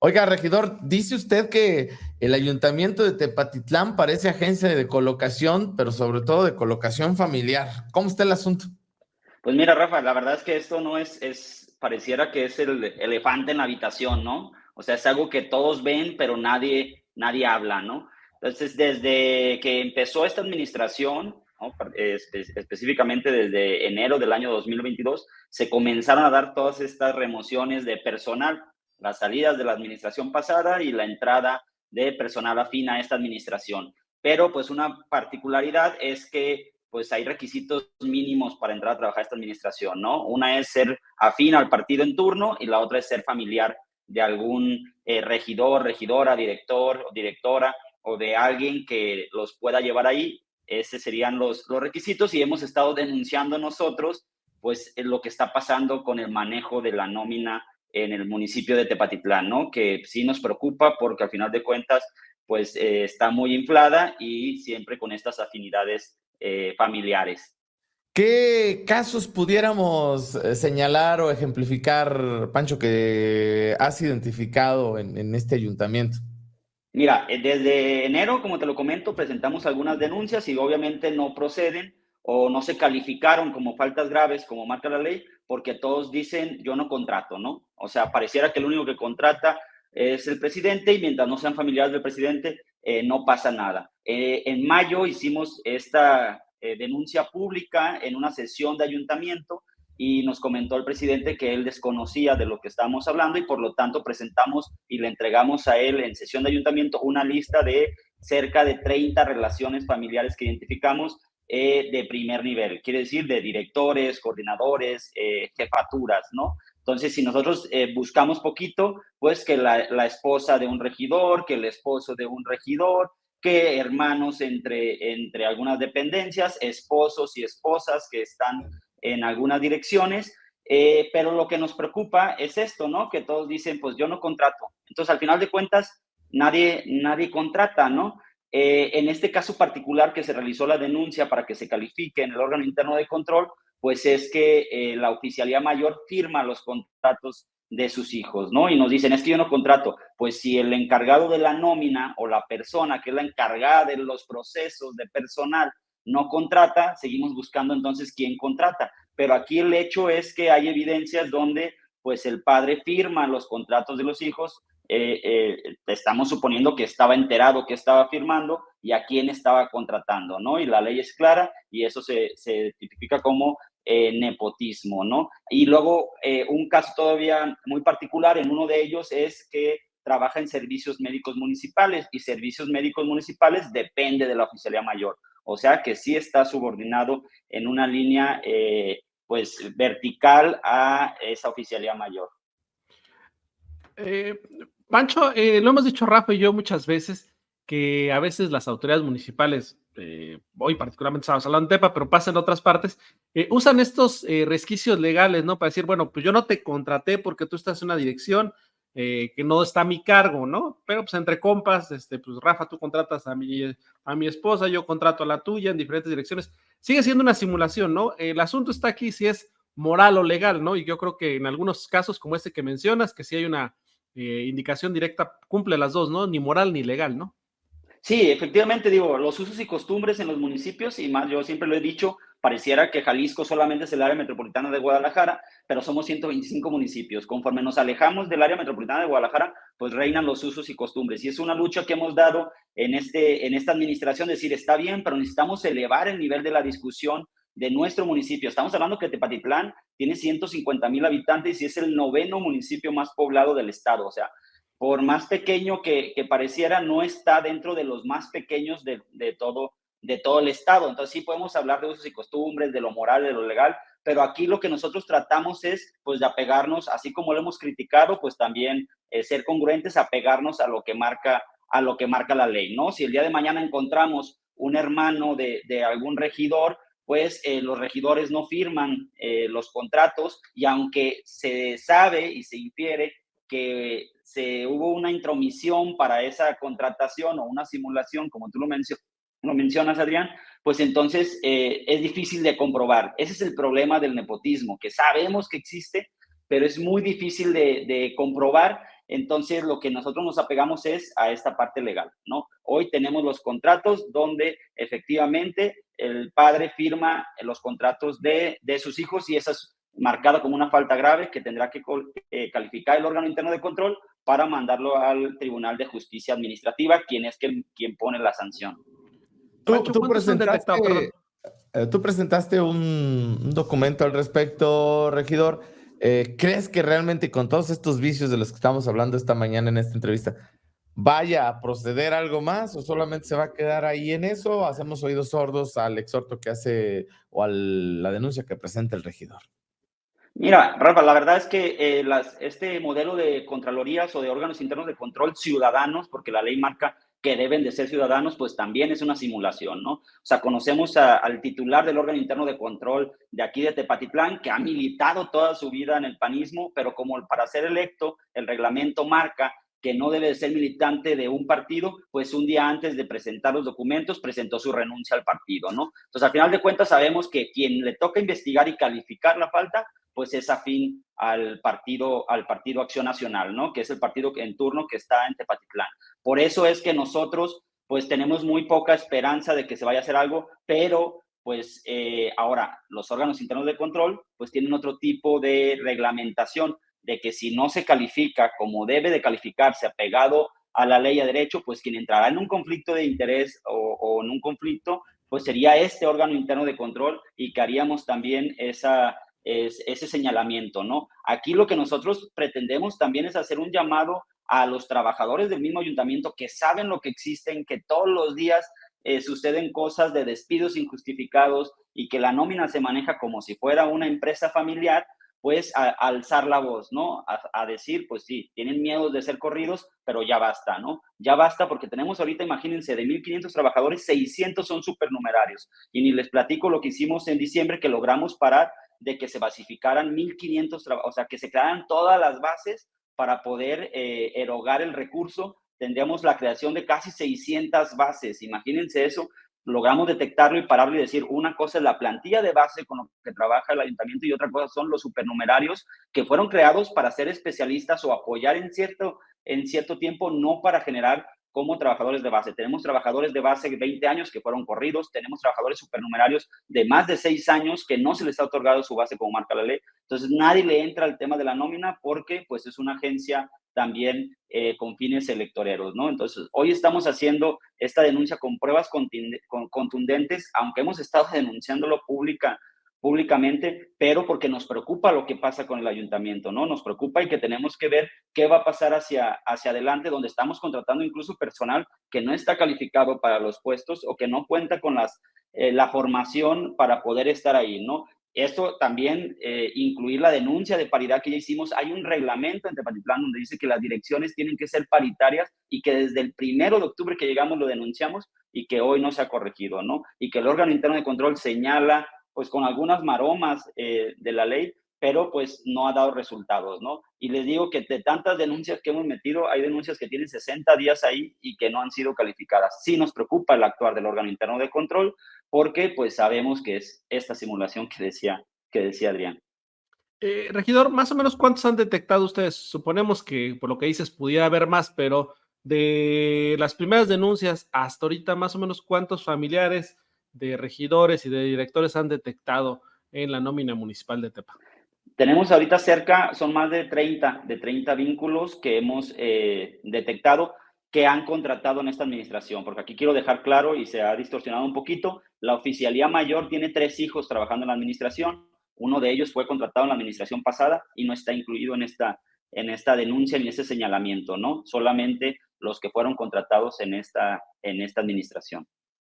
Oiga, regidor, dice usted que el ayuntamiento de Tepatitlán parece agencia de colocación, pero sobre todo de colocación familiar. ¿Cómo está el asunto? Pues mira, Rafa, la verdad es que esto no pareciera que es el elefante en la habitación, ¿no? O sea, es algo que todos ven, pero nadie habla, ¿no? Entonces, desde que empezó esta administración, ¿no? Específicamente desde enero del año 2022, se comenzaron a dar todas estas remociones de personal, las salidas de la administración pasada y la entrada de personal afín a esta administración. Pero pues una particularidad es que pues hay requisitos mínimos para entrar a trabajar a esta administración, ¿no? Una es ser afín al partido en turno y la otra es ser familiar de algún regidor, regidora, director o directora o de alguien que los pueda llevar ahí. Esos serían los requisitos y hemos estado denunciando nosotros pues lo que está pasando con el manejo de la nómina en el municipio de Tepatitlán, ¿no? Que sí nos preocupa porque al final de cuentas pues está muy inflada y siempre con estas afinidades familiares. ¿Qué casos pudiéramos señalar o ejemplificar, Pancho, que has identificado en este ayuntamiento? Mira, desde enero, como te lo comento, presentamos algunas denuncias y obviamente no proceden o no se calificaron como faltas graves, como marca la ley, porque todos dicen yo no contrato, ¿no? O sea, pareciera que el único que contrata es el presidente y mientras no sean familiares del presidente, no pasa nada. En mayo hicimos esta denuncia pública en una sesión de ayuntamiento y nos comentó el presidente que él desconocía de lo que estábamos hablando y por lo tanto presentamos y le entregamos a él en sesión de ayuntamiento una lista de cerca de 30 relaciones familiares que identificamos de primer nivel, quiere decir de directores, coordinadores, jefaturas, ¿no? Entonces, si nosotros buscamos poquito, pues que la esposa de un regidor, que el esposo de un regidor, que hermanos entre algunas dependencias, esposos y esposas que están en algunas direcciones, pero lo que nos preocupa es esto, ¿no? Que todos dicen, pues yo no contrato. Entonces, al final de cuentas, nadie contrata, ¿no? En este caso particular que se realizó la denuncia para que se califique en el órgano interno de control, pues es que la oficialía mayor firma los contratos de sus hijos, ¿no? Y nos dicen, es que yo no contrato. Pues si el encargado de la nómina o la persona que es la encargada de los procesos de personal no contrata, seguimos buscando entonces quién contrata. Pero aquí el hecho es que hay evidencias donde pues el padre firma los contratos de los hijos, estamos suponiendo que estaba enterado que estaba firmando y a quién estaba contratando, ¿no? Y la ley es clara y eso se tipifica como nepotismo, ¿no? Y luego un caso todavía muy particular en uno de ellos es que trabaja en servicios médicos municipales y servicios médicos municipales depende de la oficialía mayor. O sea que sí está subordinado en una línea pues vertical a esa oficialía mayor. Eh, Pancho, lo hemos dicho Rafa y yo muchas veces, que a veces las autoridades municipales, hoy particularmente estamos hablando de Tepa, pero pasa en otras partes, usan estos resquicios legales, ¿no? Para decir, bueno, pues yo no te contraté porque tú estás en una dirección que no está a mi cargo, ¿no? Pero pues entre compas, pues Rafa, tú contratas a mi esposa, yo contrato a la tuya en diferentes direcciones. Sigue siendo una simulación, ¿no? El asunto está aquí si es moral o legal, ¿no? Y yo creo que en algunos casos como este que mencionas, que sí hay una indicación directa, cumple las dos, ¿no? Ni moral ni legal, ¿no? Sí, efectivamente, digo, los usos y costumbres en los municipios, y más, yo siempre lo he dicho, pareciera que Jalisco solamente es el área metropolitana de Guadalajara, pero somos 125 municipios. Conforme nos alejamos del área metropolitana de Guadalajara, pues reinan los usos y costumbres. Y es una lucha que hemos dado en esta administración, decir, está bien, pero necesitamos elevar el nivel de la discusión de nuestro municipio. Estamos hablando que Tepatitlán tiene 150,000 habitantes y es el noveno municipio más poblado del estado. O sea, por más pequeño que pareciera, no está dentro de los más pequeños de todo el estado. Entonces sí podemos hablar de usos y costumbres, de lo moral, de lo legal, pero aquí lo que nosotros tratamos es pues de apegarnos, así como lo hemos criticado, pues también ser congruentes, apegarnos a lo que marca la ley, ¿no? Si el día de mañana encontramos un hermano de algún regidor, pues los regidores no firman los contratos y aunque se sabe y se infiere que hubo una intromisión para esa contratación o una simulación, como tú lo mencionas, Adrián, pues entonces es difícil de comprobar. Ese es el problema del nepotismo, que sabemos que existe, pero es muy difícil de comprobar Entonces, lo que nosotros nos apegamos es a esta parte legal, ¿no? Hoy tenemos los contratos donde efectivamente el padre firma los contratos de sus hijos y esa es marcada como una falta grave que tendrá que calificar el órgano interno de control para mandarlo al Tribunal de Justicia Administrativa, quien es quien pone la sanción. Pancho, ¿cuántos han detectado? Perdón. Tú presentaste un documento al respecto, regidor. ¿Crees que realmente con todos estos vicios de los que estamos hablando esta mañana en esta entrevista, vaya a proceder algo más o solamente se va a quedar ahí en eso? ¿Hacemos oídos sordos al exhorto que hace o a la denuncia que presenta el regidor? Mira, Rafa, la verdad es que este modelo de contralorías o de órganos internos de control ciudadanos, porque la ley marca que deben de ser ciudadanos, pues también es una simulación, ¿no? O sea, conocemos al titular del órgano interno de control de aquí de Tepatitlán, que ha militado toda su vida en el panismo, pero como para ser electo, el reglamento marca que no debe de ser militante de un partido, pues un día antes de presentar los documentos presentó su renuncia al partido, ¿no? Entonces, al final de cuentas, sabemos que quien le toca investigar y calificar la falta, pues es afín al partido Acción Nacional, ¿no? Que es el partido en turno que está en Tepatitlán. Por eso es que nosotros, pues tenemos muy poca esperanza de que se vaya a hacer algo, pero pues ahora los órganos internos de control, pues tienen otro tipo de reglamentación, de que si no se califica como debe de calificarse, apegado a la ley y a derecho, pues quien entrará en un conflicto de interés o en un conflicto, pues sería este órgano interno de control y que haríamos también ese señalamiento, ¿no? Aquí lo que nosotros pretendemos también es hacer un llamado a los trabajadores del mismo ayuntamiento que saben lo que existen, que todos los días suceden cosas de despidos injustificados y que la nómina se maneja como si fuera una empresa familiar, pues a alzar la voz, ¿no? A decir, pues sí, tienen miedo de ser corridos, pero ya basta, ¿no? Ya basta porque tenemos ahorita, imagínense, de 1,500 trabajadores, 600 son supernumerarios. Y ni les platico lo que hicimos en diciembre, que logramos parar de que se basificaran 1,500, o sea, que se crearan todas las bases para poder erogar el recurso. Tendríamos la creación de casi 600 bases. Imagínense eso. Logramos detectarlo y pararlo y decir, una cosa es la plantilla de base con lo que trabaja el ayuntamiento y otra cosa son los supernumerarios que fueron creados para ser especialistas o apoyar en cierto tiempo, no para generar como trabajadores de base. Tenemos trabajadores de base de 20 años que fueron corridos, tenemos trabajadores supernumerarios de más de 6 años que no se les ha otorgado su base como marca la ley. Entonces, nadie le entra al tema de la nómina porque pues es una agencia también con fines electoreros, ¿no? Entonces, hoy estamos haciendo esta denuncia con pruebas contundentes, aunque hemos estado denunciándolo públicamente, pero porque nos preocupa lo que pasa con el ayuntamiento, ¿no? Nos preocupa y que tenemos que ver qué va a pasar hacia adelante, donde estamos contratando incluso personal que no está calificado para los puestos o que no cuenta con la formación para poder estar ahí, ¿no? Esto también, incluir la denuncia de paridad que ya hicimos. Hay un reglamento en Tepatitlán donde dice que las direcciones tienen que ser paritarias y que desde el 1 de octubre que llegamos lo denunciamos y que hoy no se ha corregido, ¿no? Y que el órgano interno de control señala, pues con algunas maromas de la ley, pero pues no ha dado resultados, ¿no? Y les digo que de tantas denuncias que hemos metido, hay denuncias que tienen 60 días ahí y que no han sido calificadas. Sí nos preocupa el actuar del órgano interno de control porque pues sabemos que es esta simulación que decía Adrián. Regidor, más o menos ¿cuántos han detectado ustedes? Suponemos que por lo que dices pudiera haber más, pero de las primeras denuncias hasta ahorita, más o menos ¿cuántos familiares de regidores y de directores han detectado en la nómina municipal de Tepa? Tenemos ahorita son más de 30 vínculos que hemos detectado que han contratado en esta administración, porque aquí quiero dejar claro y se ha distorsionado un poquito, la oficialía mayor tiene 3 hijos trabajando en la administración, uno de ellos fue contratado en la administración pasada y no está incluido en esta denuncia ni ese señalamiento, ¿no? Solamente los que fueron contratados en esta administración.